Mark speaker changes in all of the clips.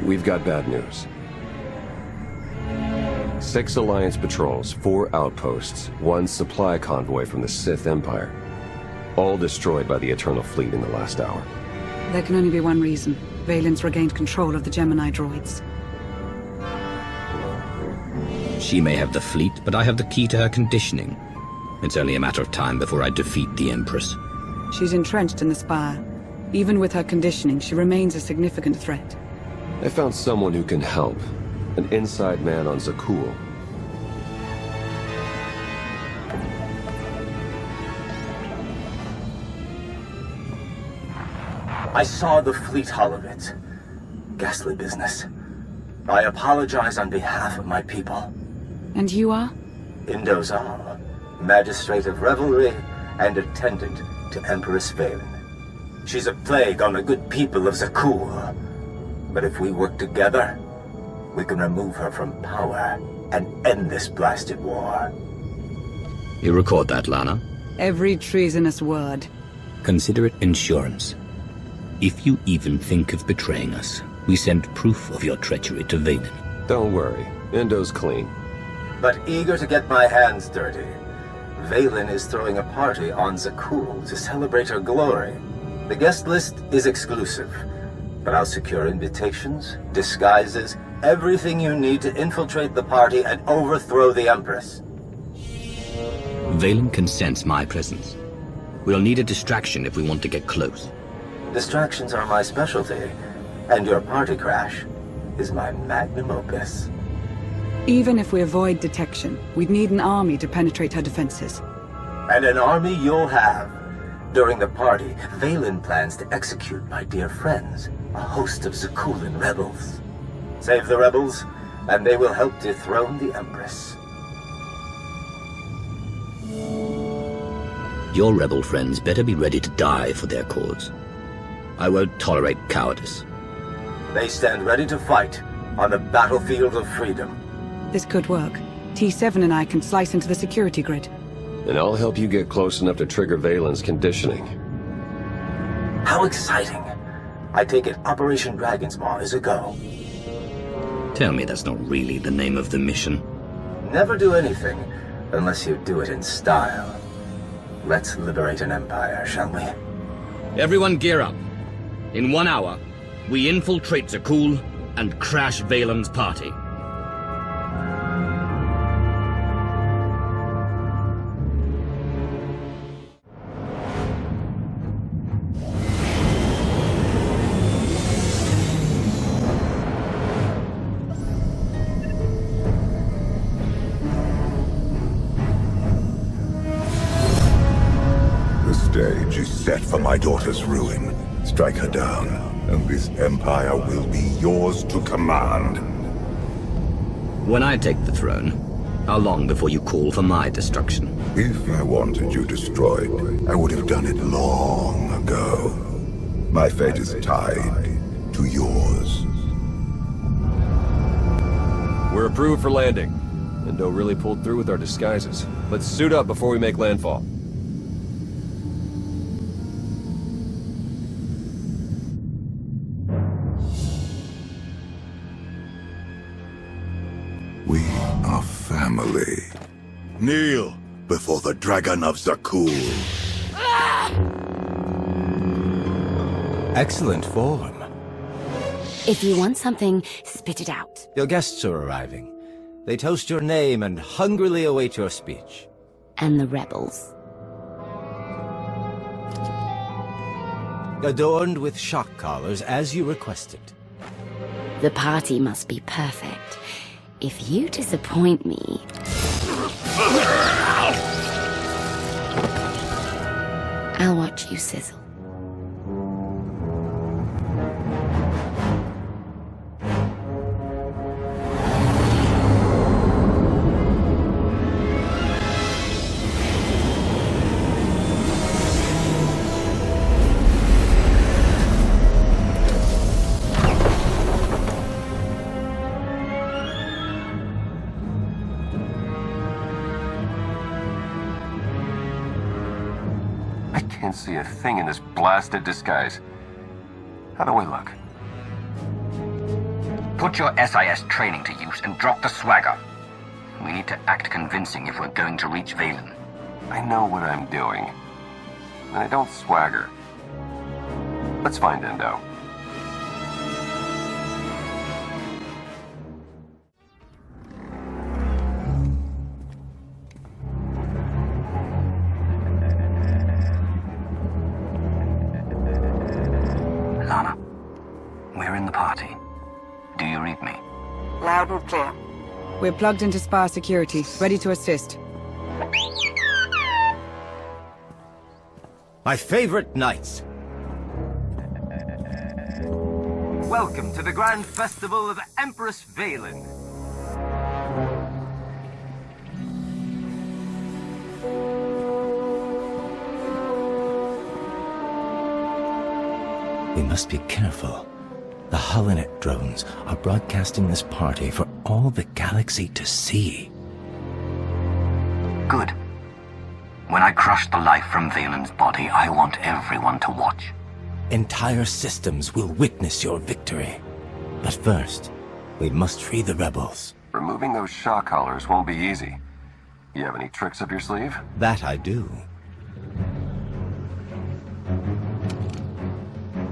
Speaker 1: We've got bad news. 6 Alliance patrols, 4 outposts, 1 supply convoy from the Sith Empire. All destroyed by the Eternal Fleet in the last hour.
Speaker 2: There can only be one reason. Valen's regained control of the Gemini droids.
Speaker 3: She may have the fleet, but I have the key to her conditioning. It's only a matter of time before I defeat the Empress.
Speaker 2: She's entrenched in the Spire. Even with her conditioning, she remains a significant threat.
Speaker 1: I found someone who can help. An inside man on Zakul.
Speaker 4: I saw the fleet hull of it. Ghastly business. I apologize on behalf of my people.
Speaker 2: And you are?
Speaker 4: Indozal, Magistrate of Revelry and attendant to Empress Valen. She's a plague on the good people of Zakul. But if we work together, we can remove her from power and end this blasted war.
Speaker 3: You record that, Lana?
Speaker 2: Every treasonous word.
Speaker 3: Consider it insurance. If you even think of betraying us, we send proof of your treachery to Valen.
Speaker 1: Don't worry, Indo's clean.
Speaker 4: But eager to get my hands dirty, Valen is throwing a party on Zakul to celebrate her glory. The guest list is exclusive, but I'll secure invitations, disguises, everything you need to infiltrate the party and overthrow the Empress.
Speaker 3: Valen can sense my presence. We'll need a distraction if we want to get close.
Speaker 4: Distractions are my specialty, and your party crash is my magnum opus.
Speaker 2: Even if we avoid detection, we'd need an army to penetrate her defenses.
Speaker 4: And an army you'll have. During the party, Valen plans to execute my dear friends, a host of Zakulan rebels. Save the rebels, and they will help dethrone the Empress.
Speaker 3: Your rebel friends better be ready to die for their cause. I won't tolerate cowardice.
Speaker 4: They stand ready to fight on the battlefield of freedom.
Speaker 2: This could work. T7 and I can slice into the security grid.
Speaker 1: And I'll help you get close enough to trigger Valen's conditioning.
Speaker 4: How exciting! I take it Operation Dragon's Maw is a go.
Speaker 3: Tell me that's not really the name of the mission.
Speaker 4: Never do anything unless you do it in style. Let's liberate an empire, shall we?
Speaker 3: Everyone gear up. In 1 hour, we infiltrate Zakul and crash Valen's party.
Speaker 5: Stage is set for my daughter's ruin. Strike her down, and this empire will be yours to command.
Speaker 3: When I take the throne, how long before you call for my destruction?
Speaker 5: If I wanted you destroyed, I would have done it long ago. My fate is tied to yours.
Speaker 1: We're approved for landing. Indo really pulled through with our disguises. Let's suit up before we make landfall.
Speaker 5: We are family. Kneel before the Dragon of Zakul.
Speaker 6: Excellent form.
Speaker 7: If you want something, spit it out.
Speaker 6: Your guests are arriving. They toast your name and hungrily await your speech.
Speaker 7: And the rebels.
Speaker 6: Adorned with shock collars as you requested.
Speaker 7: The party must be perfect. If you disappoint me... I'll watch you sizzle.
Speaker 1: can't see a thing in this blasted disguise. How do I look?
Speaker 8: Put your SIS training to use and drop the swagger. We need to act convincing if we're going to reach Valen.
Speaker 1: I know what I'm doing. And I don't swagger. Let's find Endo.
Speaker 8: Lana, we're in the party. Do you read me?
Speaker 2: Loud and clear. We're plugged into SPA security, ready to assist.
Speaker 6: My favorite knights. Welcome to the Grand Festival of Empress Valen. We must be careful. The Holonet drones are broadcasting this party for all the galaxy to see.
Speaker 8: Good. When I crush the life from Valen's body, I want everyone to watch.
Speaker 6: Entire systems will witness your victory. But first, we must free the rebels.
Speaker 1: Removing those shock collars won't be easy. You have any tricks up your sleeve?
Speaker 6: That I do.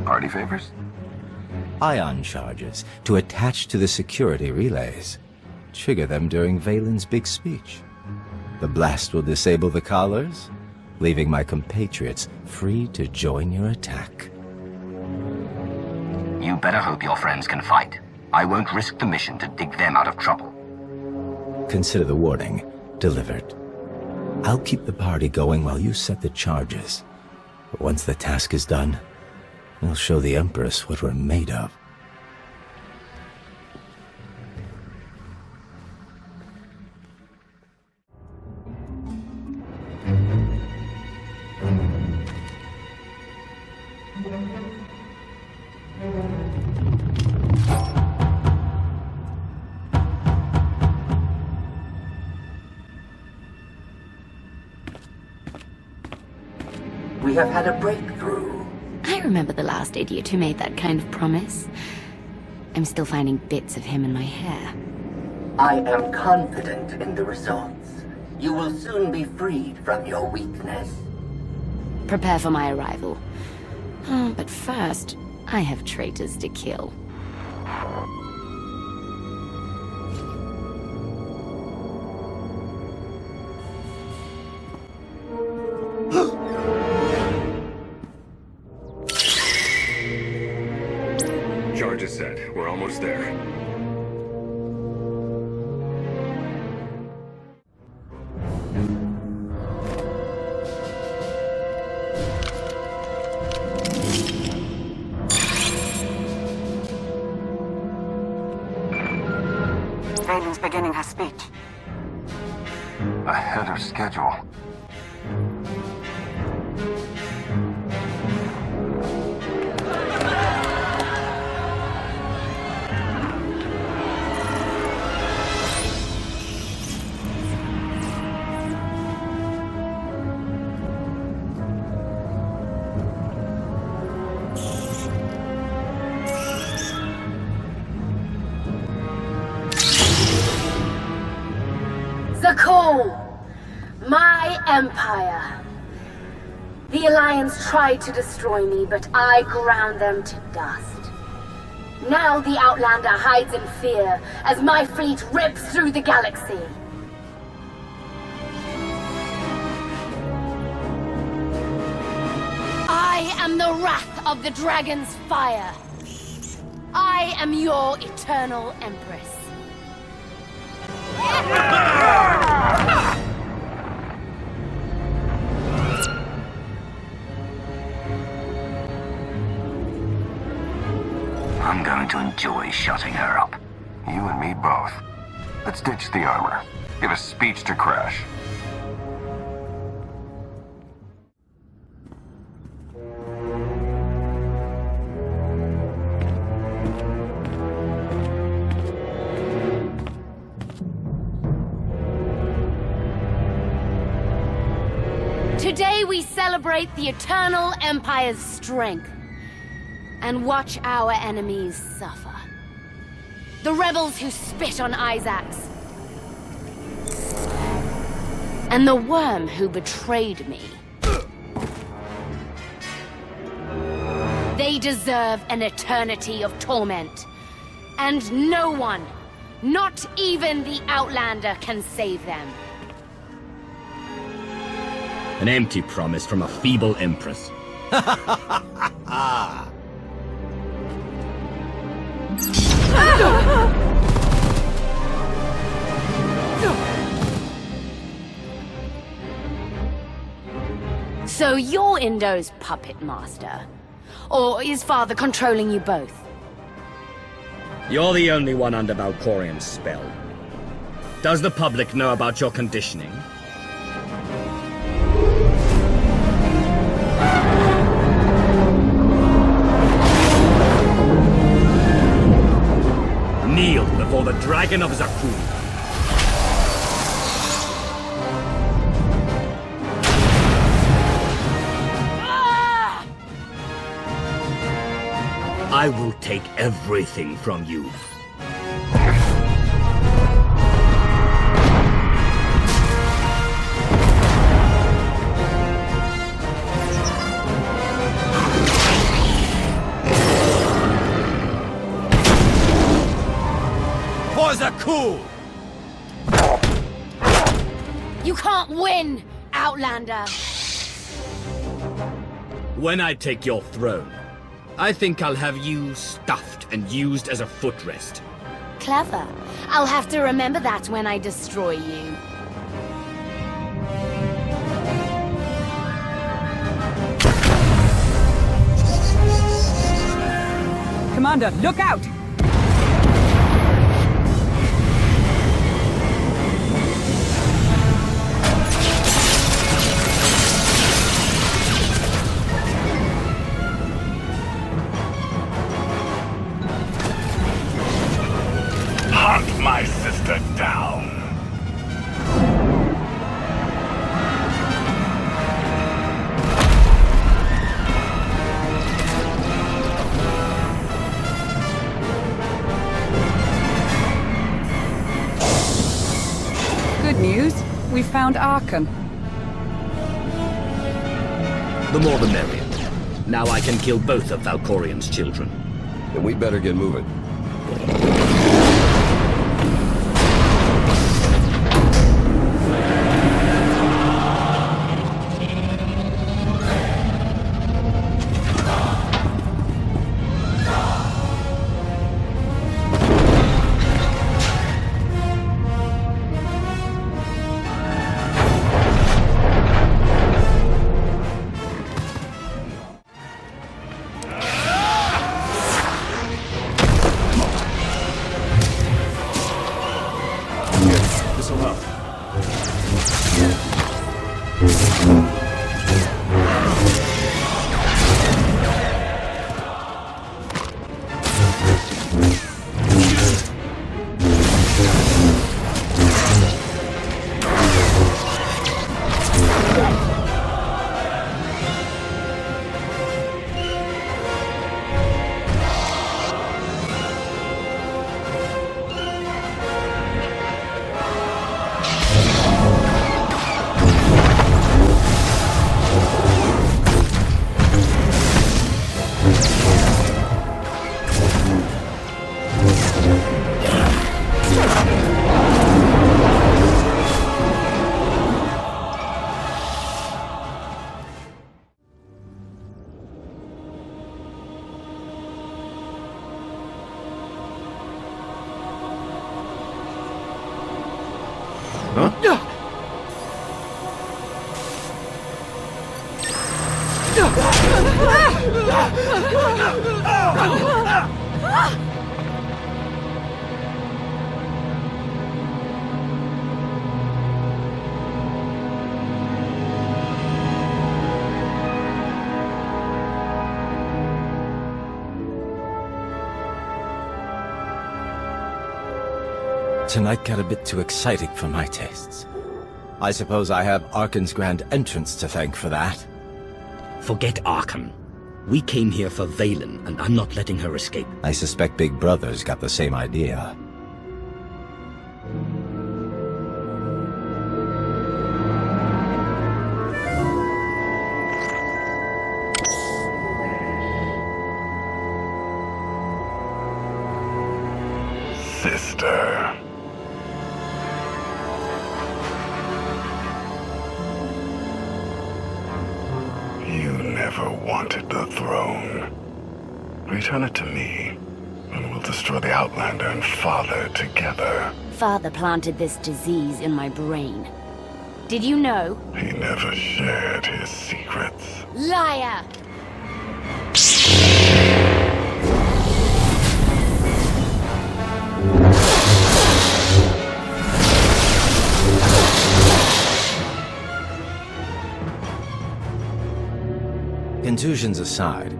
Speaker 1: Party favors?
Speaker 6: Ion charges to attach to the security relays. Trigger them during Valen's big speech. The blast will disable the collars, leaving my compatriots free to join your attack.
Speaker 8: You better hope your friends can fight. I won't risk the mission to dig them out of trouble.
Speaker 6: Consider the warning delivered. I'll keep the party going while you set the charges. But once the task is done, we'll show the Empress what we're made of.
Speaker 9: We have had a breakthrough.
Speaker 7: I remember the last idiot who made that kind of promise. I'm still finding bits of him in my hair.
Speaker 9: I am confident in the results. You will soon be freed from your weakness.
Speaker 7: Prepare for my arrival. Oh, but first, I have traitors to kill.
Speaker 1: Charge is set. We're almost there.
Speaker 2: Valen's beginning her speech.
Speaker 1: Ahead of schedule.
Speaker 10: My empire. The Alliance tried to destroy me, but I ground them to dust. Now the Outlander hides in fear as my fleet rips through the galaxy. I am the wrath of the dragon's fire. I am your eternal empress.
Speaker 8: I'm going to enjoy shutting her up.
Speaker 1: You and me both. Let's ditch the armor. Give a speech to Crash.
Speaker 10: Today Today we celebrate the Eternal Empire's strength and watch our enemies suffer. The rebels who spit on Isaacs, and the worm who betrayed me. They deserve an eternity of torment, and no one, not even the Outlander, can save them.
Speaker 8: An empty promise from a feeble empress.
Speaker 10: So you're Indo's puppet master? Or is Father controlling you both?
Speaker 8: You're the only one under Valkorian's spell. Does the public know about your conditioning? Kneel before the Dragon of Zakul. I will take everything from you. For Zakul!
Speaker 10: You can't win, Outlander!
Speaker 8: When I take your throne, I think I'll have you stuffed and used as a footrest.
Speaker 10: Clever. I'll have to remember that when I destroy you.
Speaker 2: Commander, look out!
Speaker 5: Hunt my sister down.
Speaker 2: Good news. We found Arkham.
Speaker 8: The more the merrier. Now I can kill both of Valkorian's children.
Speaker 1: Then we better get moving.
Speaker 6: Tonight got a bit too exciting for my tastes. I suppose I have Arkan's grand entrance to thank for that.
Speaker 3: Forget Arkan. We came here for Valen, and I'm not letting her escape.
Speaker 6: I suspect Big Brother's got the same idea.
Speaker 5: Sister. You never wanted the throne. Return it to me, and we'll destroy the Outlander and Father together.
Speaker 7: Father planted this disease in my brain. Did you know?
Speaker 5: He never shared his secrets.
Speaker 10: Liar!
Speaker 6: Contusions aside,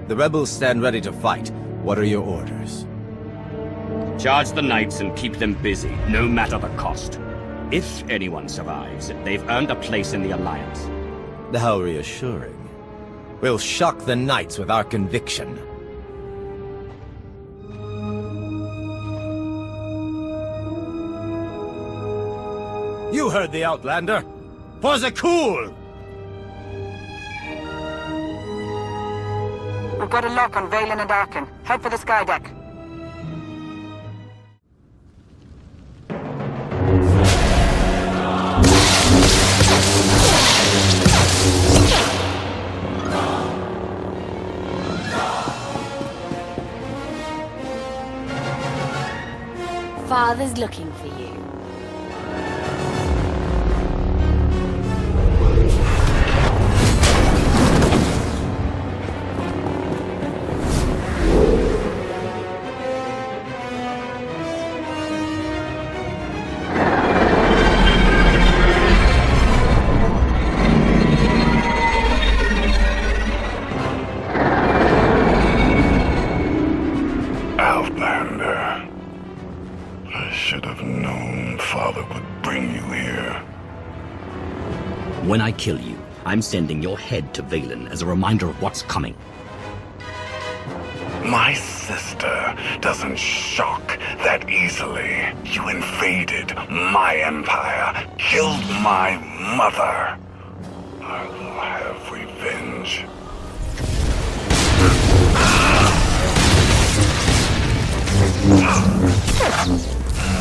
Speaker 6: the rebels stand ready to fight. What are your orders?
Speaker 8: Charge the knights and keep them busy, no matter the cost. If anyone survives, they've earned a place in the Alliance.
Speaker 6: How reassuring. We'll shock the knights with our conviction. You heard the Outlander! For the cool!
Speaker 2: We've got a lock on Valen and Arkan. Head for the sky deck.
Speaker 10: Father's looking for you.
Speaker 5: Outlander. I should have known Father would bring you here.
Speaker 3: When I kill you, I'm sending your head to Valen as a reminder of what's coming.
Speaker 5: My sister doesn't shock that easily. You invaded my empire, killed my mother. I will have revenge.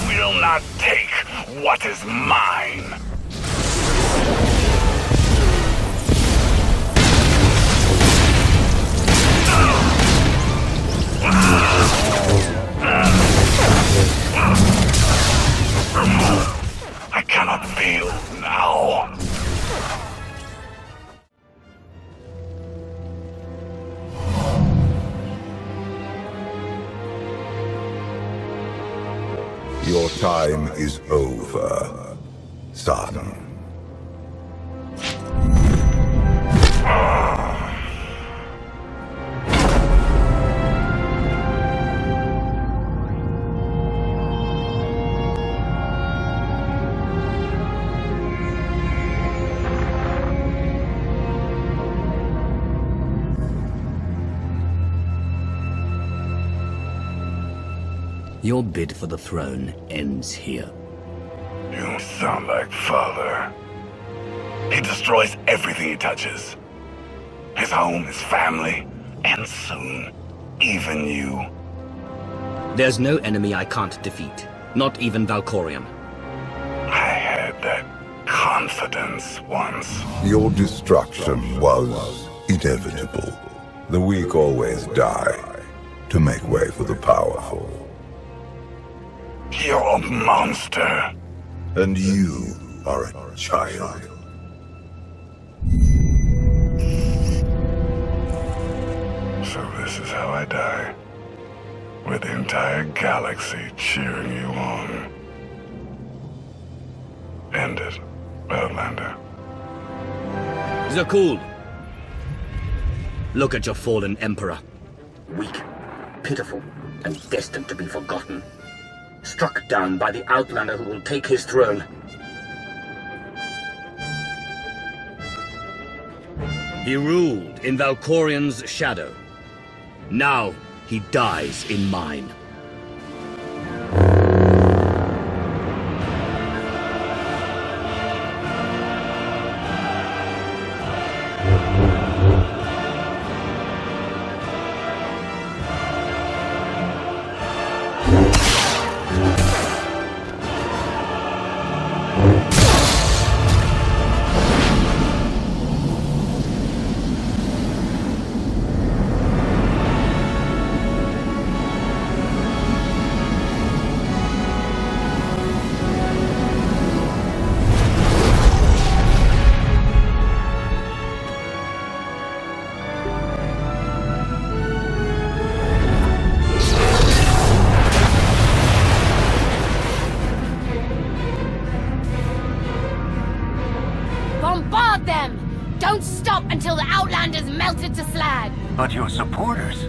Speaker 5: Will not take what is mine. I cannot fail now. Your time is over, son.
Speaker 3: Your bid for the throne ends here.
Speaker 5: You sound like Father. He destroys everything he touches. His home, his family, and soon, even you.
Speaker 3: There's no enemy I can't defeat. Not even Valkorion.
Speaker 5: I had that confidence once.
Speaker 11: Your destruction was inevitable. The weak always die to make way for the powerful.
Speaker 5: You're a monster.
Speaker 11: And you are a child.
Speaker 5: So this is how I die. With the entire galaxy cheering you on. End it, Outlander.
Speaker 3: Zakul! Look at your fallen emperor. Weak, pitiful, and destined to be forgotten. Struck down by the Outlander who will take his throne.
Speaker 8: He ruled in Valkorian's shadow. Now he dies in mine.
Speaker 10: Bombard them! Don't stop until the Outlanders melted to slag!
Speaker 9: But your supporters...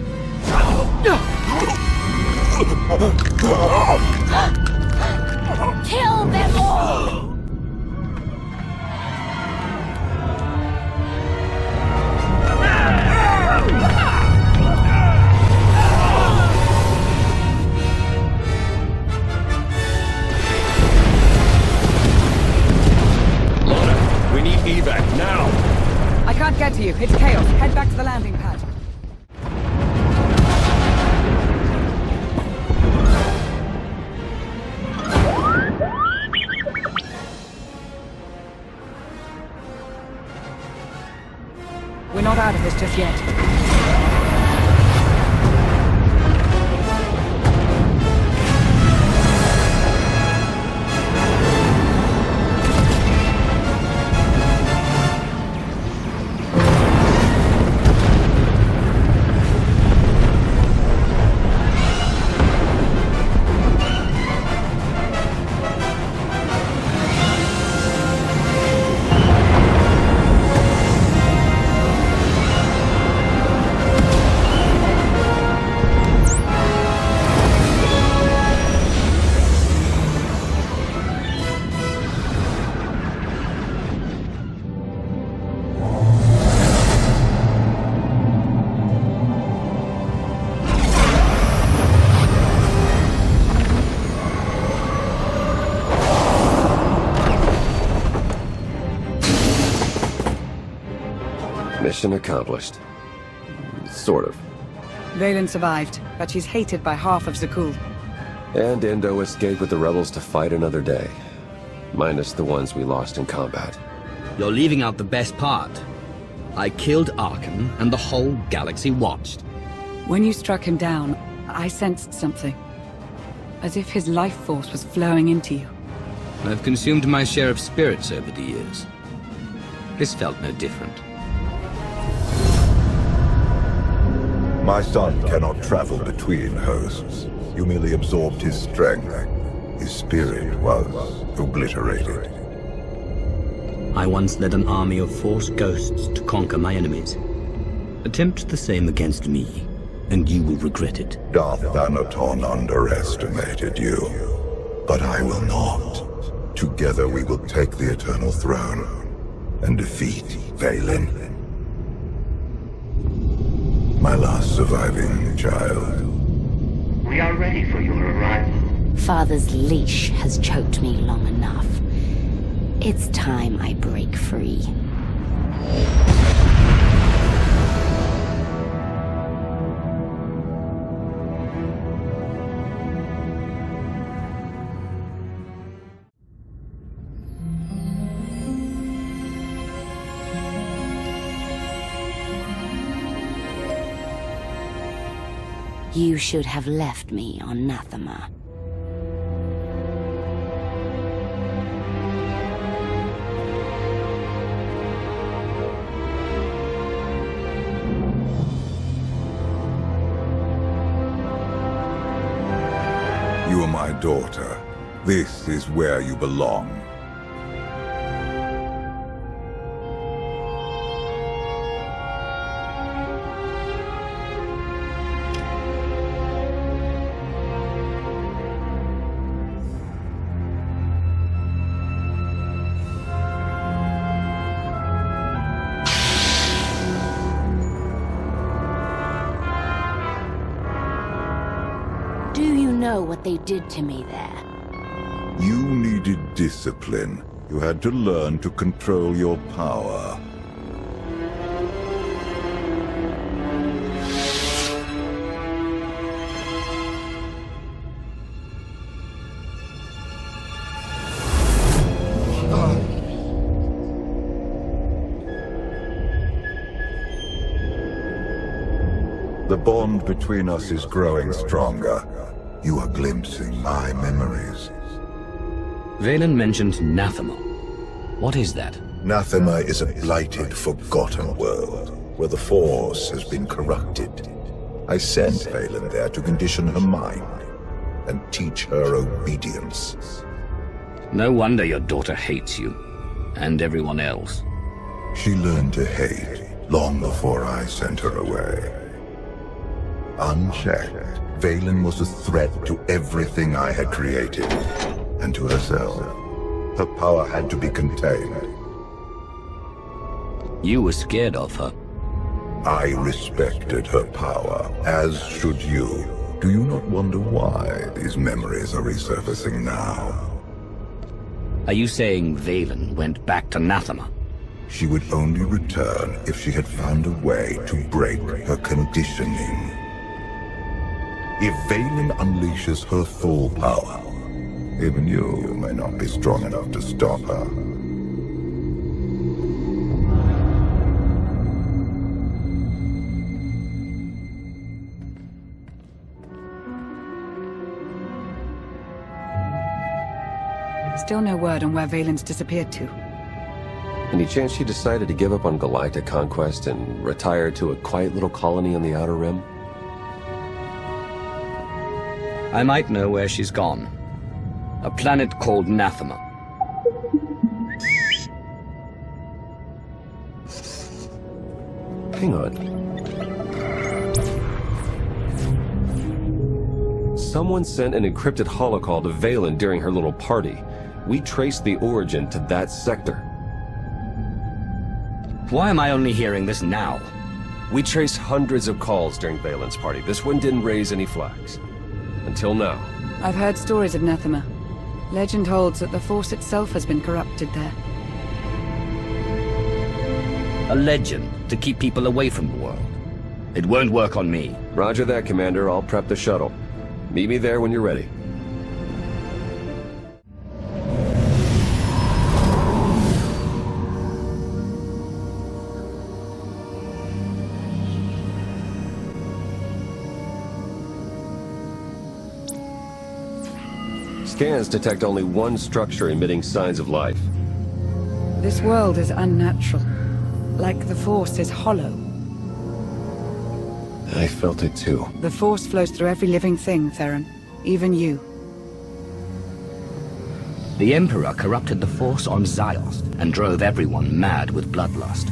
Speaker 10: Kill them all!
Speaker 1: We need evac now!
Speaker 2: I can't get to you. It's chaos. Head back to the landing pad. We're not out of this just yet.
Speaker 1: Mission accomplished. Sort of.
Speaker 2: Valen survived, but she's hated by half of Zakul.
Speaker 1: And Endo escaped with the rebels to fight another day. Minus the ones we lost in combat.
Speaker 8: You're leaving out the best part. I killed Arkham, and the whole galaxy watched.
Speaker 2: When you struck him down, I sensed something. As if his life force was flowing into you.
Speaker 3: I've consumed my share of spirits over the years. This felt no different.
Speaker 11: My son cannot travel between hosts. You merely absorbed his strength. His spirit was obliterated.
Speaker 3: I once led an army of Force ghosts to conquer my enemies. Attempt the same against me, and you will regret it.
Speaker 11: Darth Thanaton underestimated you. But I will not. Together we will take the Eternal Throne and defeat Valen. My last surviving child.
Speaker 9: We are ready for your arrival.
Speaker 7: Father's leash has choked me long enough. It's time I break free. You should have left me on Nathema.
Speaker 11: You are my daughter. This is where you belong.
Speaker 7: Do you know what they did to me there?
Speaker 11: You needed discipline. You had to learn to control your power. The bond between us is growing stronger. You are glimpsing my memories.
Speaker 3: Valen mentioned Nathema. What is that?
Speaker 11: Nathema is a blighted, forgotten world, where the Force has been corrupted. I sent Valen there to condition her mind, and teach her obedience.
Speaker 3: No wonder your daughter hates you, and everyone else.
Speaker 11: She learned to hate long before I sent her away. Unchecked, Valen was a threat to everything I had created, and to herself. Her power had to be contained.
Speaker 3: You were scared of her.
Speaker 11: I respected her power, as should you. Do you not wonder why these memories are resurfacing now?
Speaker 3: Are you saying Valen went back to Nathema?
Speaker 11: She would only return if she had found a way to break her conditioning. If Valen unleashes her full power, even you may not be strong enough to stop her.
Speaker 2: Still no word on where Valen's disappeared to.
Speaker 1: Any chance she decided to give up on galactic conquest and retire to a quiet little colony on the Outer Rim?
Speaker 3: I might know where she's gone. A planet called Nathema.
Speaker 1: Hang on. Someone sent an encrypted holocall to Valen during her little party. We traced the origin to that sector.
Speaker 3: Why am I only hearing this now?
Speaker 1: We traced hundreds of calls during Valen's party. This one didn't raise any flags. Until now.
Speaker 2: I've heard stories of Nathema. Legend holds that the Force itself has been corrupted there.
Speaker 3: A legend to keep people away from the world. It won't work on me.
Speaker 1: Roger that, Commander. I'll prep the shuttle. Meet me there when you're ready. Scans detect only one structure emitting signs of life.
Speaker 2: This world is unnatural. Like the Force is hollow.
Speaker 1: I felt it too.
Speaker 2: The Force flows through every living thing, Theron. Even you.
Speaker 3: The Emperor corrupted the Force on Ziost and drove everyone mad with bloodlust.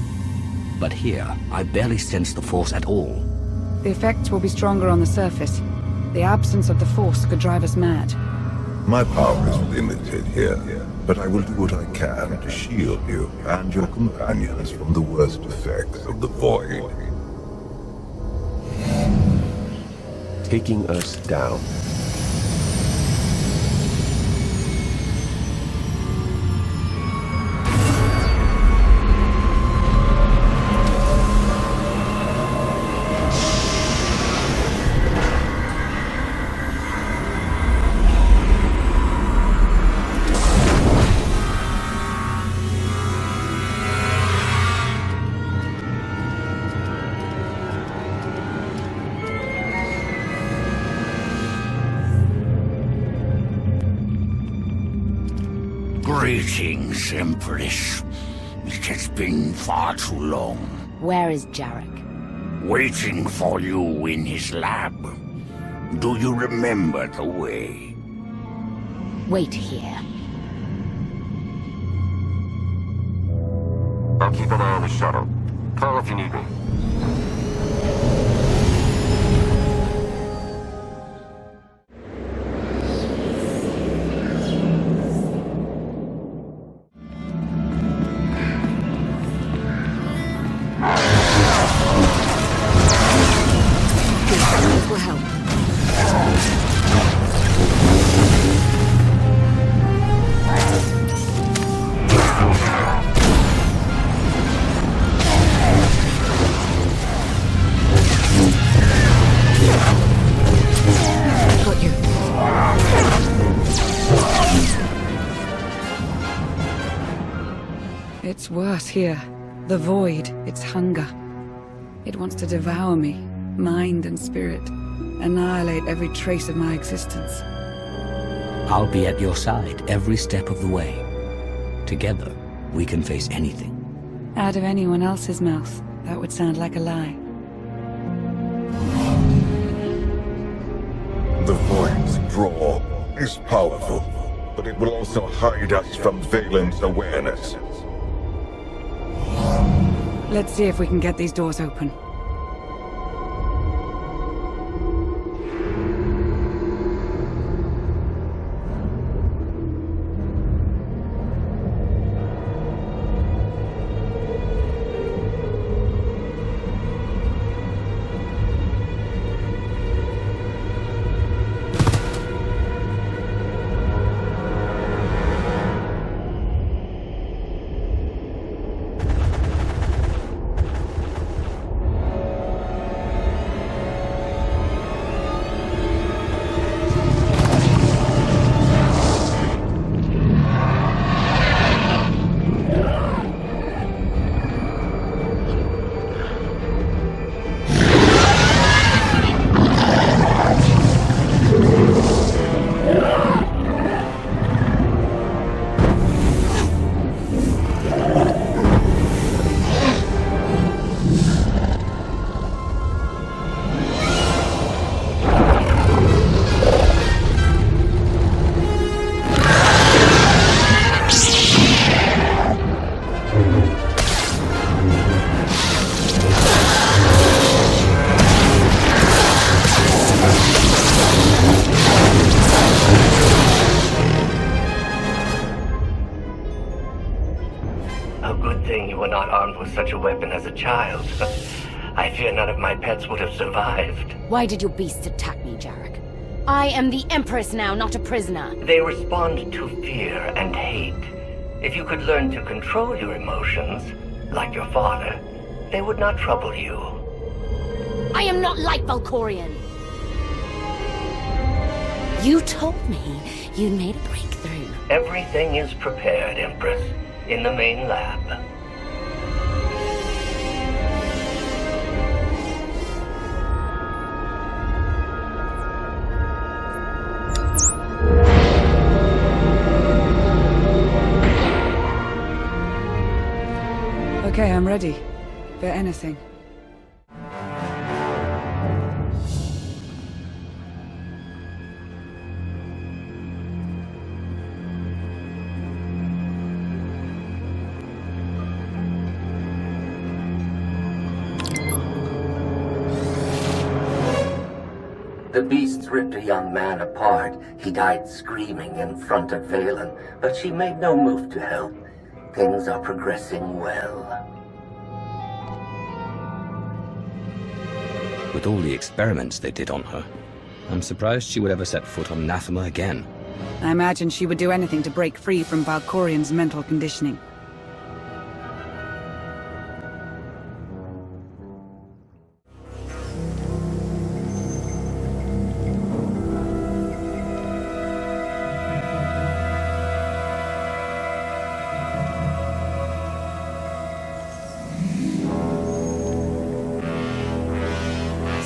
Speaker 3: But here, I barely sense the Force at all.
Speaker 2: The effects will be stronger on the surface. The absence of the Force could drive us mad.
Speaker 11: My power is limited here, but I will do what I can to shield you and your companions from the worst effects of the Void.
Speaker 1: Taking us down.
Speaker 5: Greetings, Empress. It has been far too long.
Speaker 7: Where is Jarek?
Speaker 5: Waiting for you in his lab. Do you remember the way?
Speaker 7: Wait here.
Speaker 1: I'll keep an eye on the shuttle. Call if you need me.
Speaker 2: This will help. worse here. The void, its hunger. It wants to devour me, mind and spirit, annihilate every trace of my existence.
Speaker 3: I'll be at your side every step of the way. Together, we can face anything.
Speaker 2: Out of anyone else's mouth, that would sound like a lie.
Speaker 11: The void's draw is powerful, but it will also hide us from Valen's awareness.
Speaker 2: Let's see if we can get these doors open.
Speaker 9: Such a weapon as a child. I fear none of my pets would have survived.
Speaker 10: Why did your beasts attack me, Jarek? I am the Empress now, not a prisoner.
Speaker 9: They respond to fear and hate. If you could learn to control your emotions, like your father, they would not trouble you.
Speaker 10: I am not like Valkorion. You told me you'd made a breakthrough.
Speaker 9: Everything is prepared, Empress, in the main lab.
Speaker 2: Okay, I'm ready. For anything.
Speaker 9: The beasts ripped a young man apart. He died screaming in front of Valen, but she made no move to help. Things are progressing well.
Speaker 8: With all the experiments they did on her, I'm surprised she would ever set foot on Anathema again.
Speaker 2: I imagine she would do anything to break free from Valkorion's mental conditioning.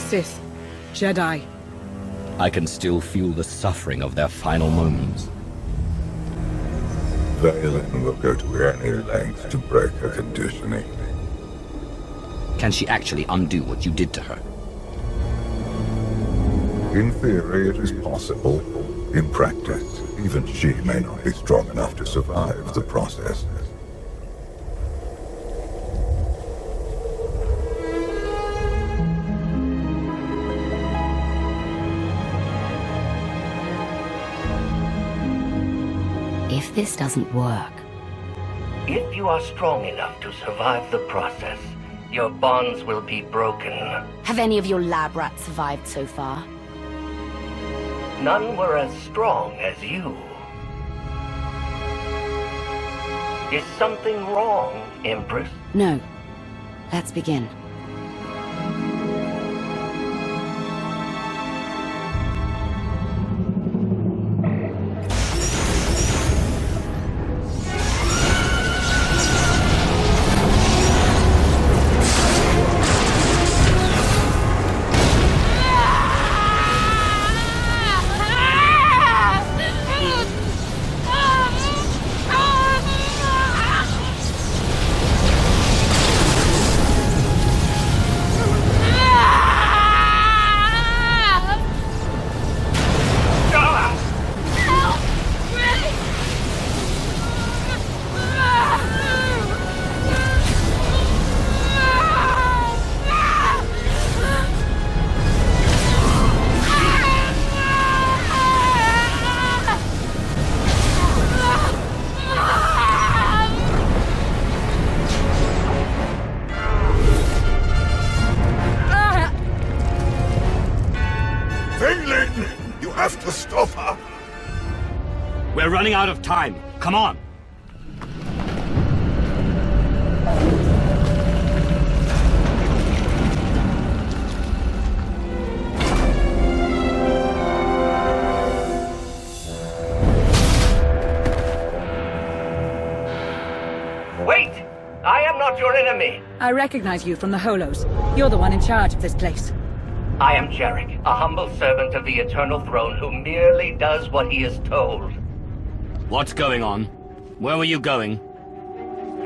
Speaker 2: Sith, Jedi.
Speaker 8: I can still feel the suffering of their final moments.
Speaker 11: Valen will go to any length to break her conditioning.
Speaker 8: Can she actually undo what you did to her?
Speaker 11: In theory, it is possible. In practice, even she may not be strong enough to survive the process.
Speaker 7: If this doesn't work...
Speaker 9: If you are strong enough to survive the process, your bonds will be broken.
Speaker 10: Have any of your lab rats survived so far?
Speaker 9: None were as strong as you. Is something wrong, Empress?
Speaker 7: No. Let's begin.
Speaker 11: Valen! You have to stop her!
Speaker 8: We're running out of time. Come on!
Speaker 9: Wait! I am not your enemy!
Speaker 2: I recognize you from the Holos. You're the one in charge of this place.
Speaker 9: I am Jarek, a humble servant of the Eternal Throne who merely does what he is told.
Speaker 8: What's going on? Where were you going?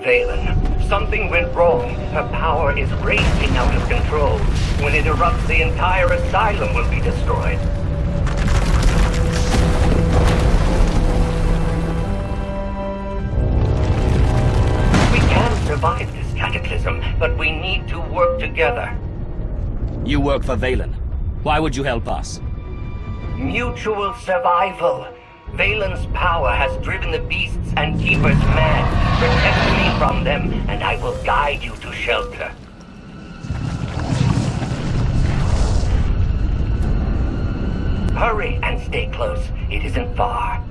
Speaker 9: Valen, something went wrong. Her power is racing out of control. When it erupts, the entire asylum will be destroyed. We can survive this cataclysm, but we need to work together.
Speaker 8: You work for Valen. Why would you help us?
Speaker 9: Mutual survival. Valen's power has driven the beasts and keepers mad. Protect me from them, and I will guide you to shelter. Hurry and stay close. It isn't far.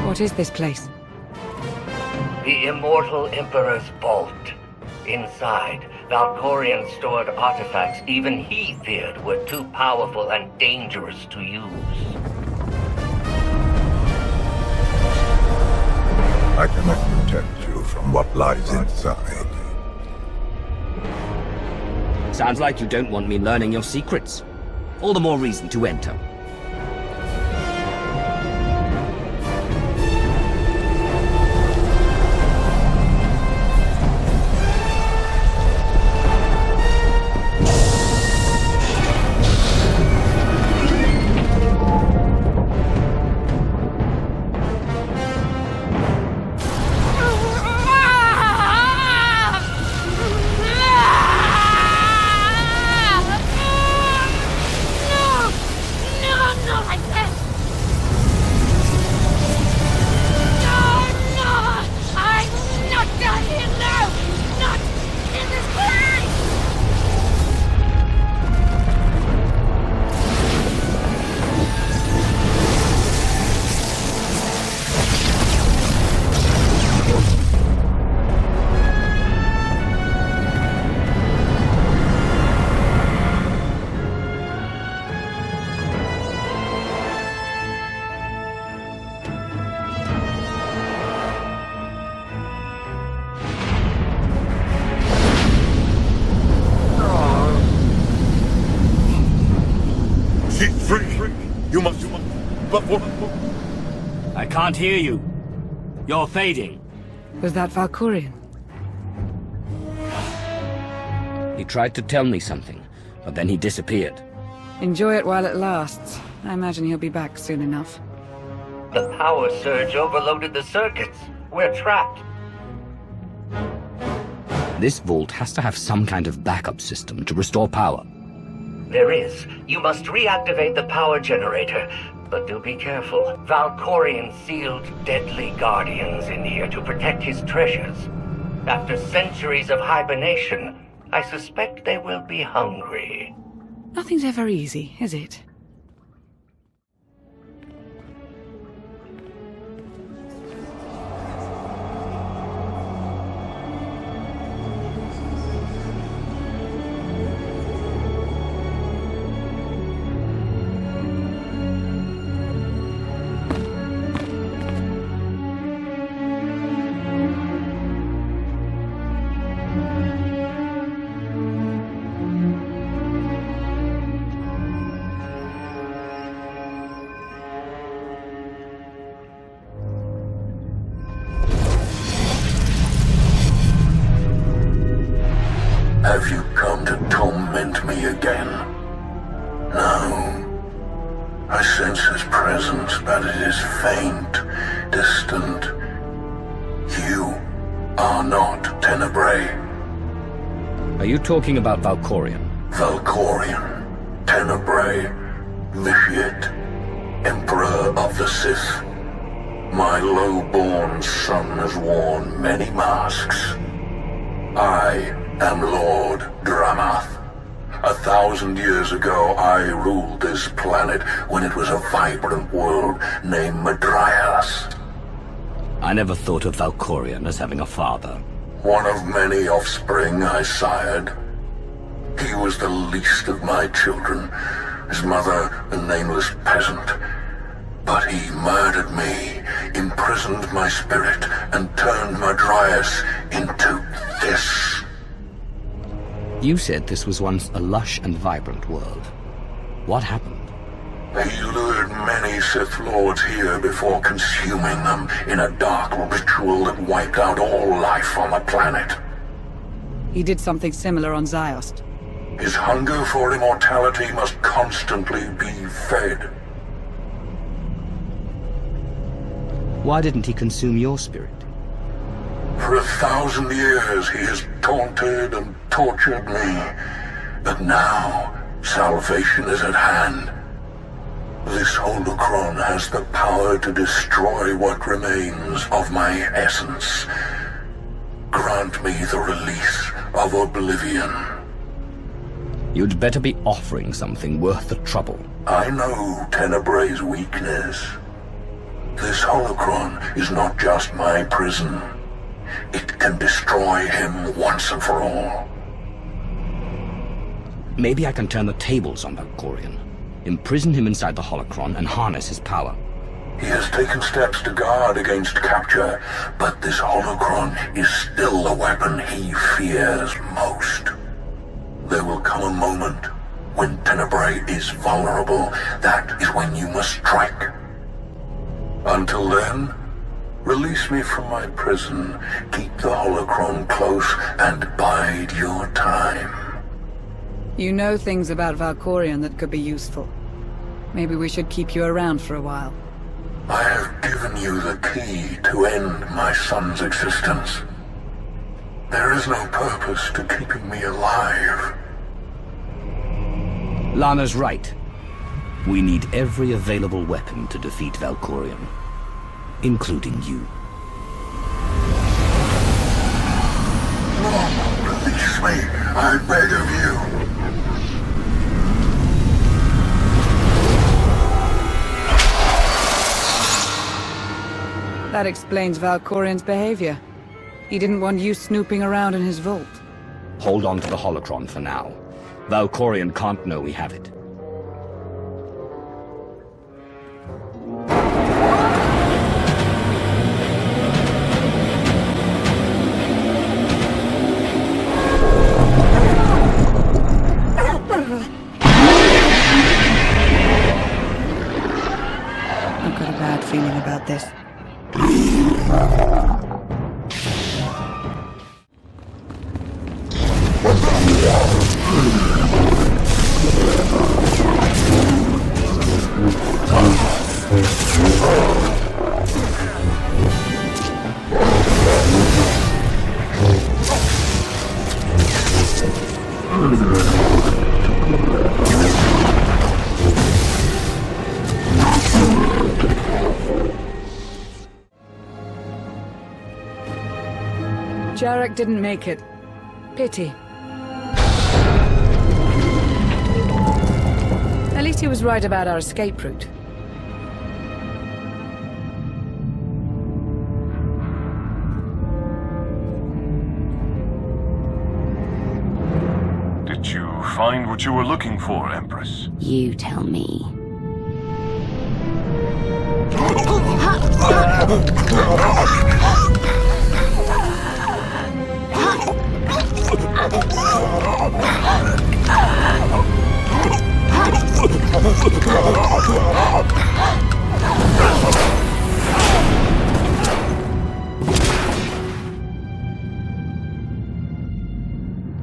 Speaker 2: What is this place?
Speaker 9: The Immortal Emperor's vault. Inside, Valkorion stored artifacts even he feared were too powerful and dangerous to use.
Speaker 11: I cannot protect you from what lies inside.
Speaker 8: Sounds like you don't want me learning your secrets. All the more reason to enter. I can't hear you. You're fading.
Speaker 2: Was that Valkorion?
Speaker 8: He tried to tell me something, but then he disappeared.
Speaker 2: Enjoy it while it lasts. I imagine he'll be back soon enough.
Speaker 9: The power surge overloaded the circuits. We're trapped.
Speaker 8: This vault has to have some kind of backup system to restore power.
Speaker 9: There is. You must reactivate the power generator. But do be careful. Valkorion sealed deadly guardians in here to protect his treasures. After centuries of hibernation, I suspect they will be hungry.
Speaker 2: Nothing's ever easy, is it?
Speaker 11: Have you come to torment me again? No. I sense his presence, but it is faint, distant. You are not Tenebrae.
Speaker 8: Are you talking about Valkorion?
Speaker 11: Valkorion.
Speaker 12: Tenebrae, Vitiate, Emperor of the Sith. My low-born son has worn many masks. I am Lord Dramath. 1,000 years ago, I ruled this planet when it was a vibrant world named Madrias.
Speaker 8: I never thought of Valkorion as having a father.
Speaker 12: One of many offspring I sired. He was the least of my children, his mother a nameless peasant. But he murdered me, imprisoned my spirit, and turned Madrias into this.
Speaker 8: You said this was once a lush and vibrant world. What happened?
Speaker 12: He lured many Sith Lords here before consuming them in a dark ritual that wiped out all life on the planet.
Speaker 2: He did something similar on Ziost.
Speaker 12: His hunger for immortality must constantly be fed.
Speaker 8: Why didn't he consume your spirit?
Speaker 12: For 1,000 years he has taunted and tortured me. But now, salvation is at hand. This holocron has the power to destroy what remains of my essence. Grant me the release of oblivion.
Speaker 8: You'd better be offering something worth the trouble.
Speaker 12: I know Tenebrae's weakness. This holocron is not just my prison. It can destroy him once and for all.
Speaker 8: Maybe I can turn the tables on Valkorion. Imprison him inside the holocron and harness his power.
Speaker 12: He has taken steps to guard against capture, but this holocron is still the weapon he fears most. There will come a moment when Tenebrae is vulnerable. That is when you must strike. Until then, release me from my prison, keep the holocron close, and bide your time.
Speaker 2: You know things about Valkorion that could be useful. Maybe we should keep you around for a while.
Speaker 12: I have given you the key to end my son's existence. There is no purpose to keeping me alive.
Speaker 8: Lana's right. We need every available weapon to defeat Valkorion, including you.
Speaker 12: No, release me, I beg of you.
Speaker 2: That explains Valkorion's behavior. He didn't want you snooping around in his vault.
Speaker 8: Hold on to the holocron for now. Valkorion can't know we have it.
Speaker 2: I've got a bad feeling about this. Jarek didn't make it. Pity. At least he was right about our escape route.
Speaker 13: Did you find what you were looking for, Empress?
Speaker 7: You tell me.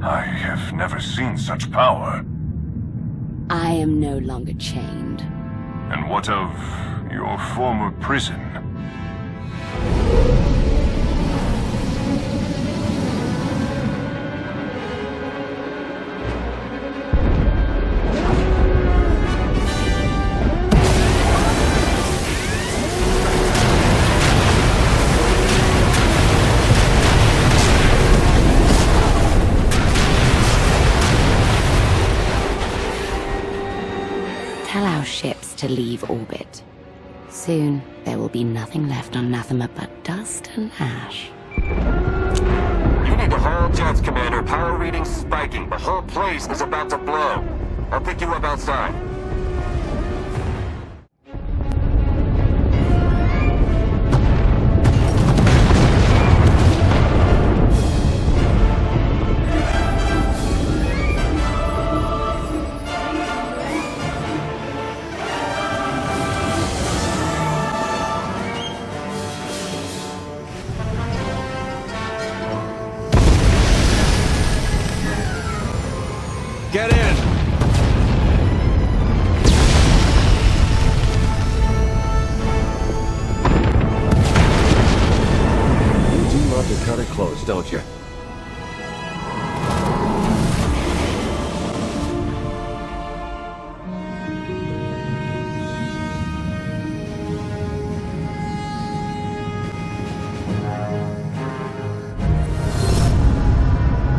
Speaker 13: I have never seen such power.
Speaker 7: I am no longer chained.
Speaker 13: And what of your former prison?
Speaker 7: Tell our ships to leave orbit. Soon, there will be nothing left on Nathema but dust and ash.
Speaker 14: You need to hold jets, Commander. Power readings spiking. The whole place is about to blow. I'll pick you up outside.
Speaker 1: Get in! You do love to cut it close, don't you?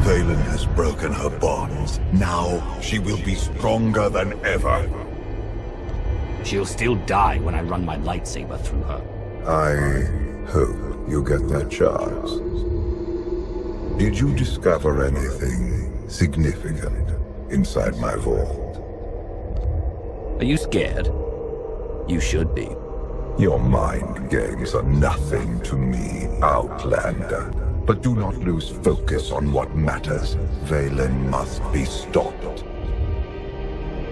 Speaker 11: Valen has broken her bonds. Now she will be stronger than ever.
Speaker 8: She'll still die when I run my lightsaber through her.
Speaker 11: I hope you get that chance. Did you discover anything significant inside my vault?
Speaker 8: Are you scared? You should be.
Speaker 11: Your mind games are nothing to me, Outlander. But do not lose focus on what matters. Valen must be stopped.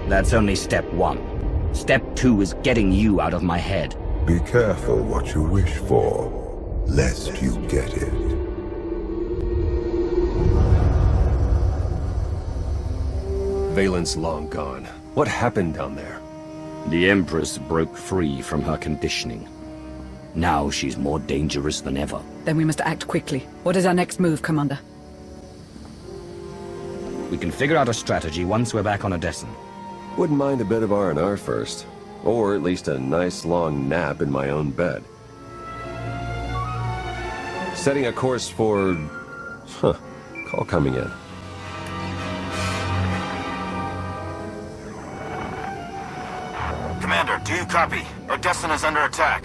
Speaker 8: That's only step 1. Step 2 is getting you out of my head.
Speaker 11: Be careful what you wish for, lest you get it.
Speaker 1: Valen's long gone. What happened down there?
Speaker 8: The Empress broke free from her conditioning. Now she's more dangerous than ever.
Speaker 2: Then we must act quickly. What is our next move, Commander?
Speaker 8: We can figure out a strategy once we're back on Odessen.
Speaker 1: Wouldn't mind a bit of R&R first. Or at least a nice long nap in my own bed. Setting a course for... Call coming in.
Speaker 14: Commander, do you copy? Odessen is under attack.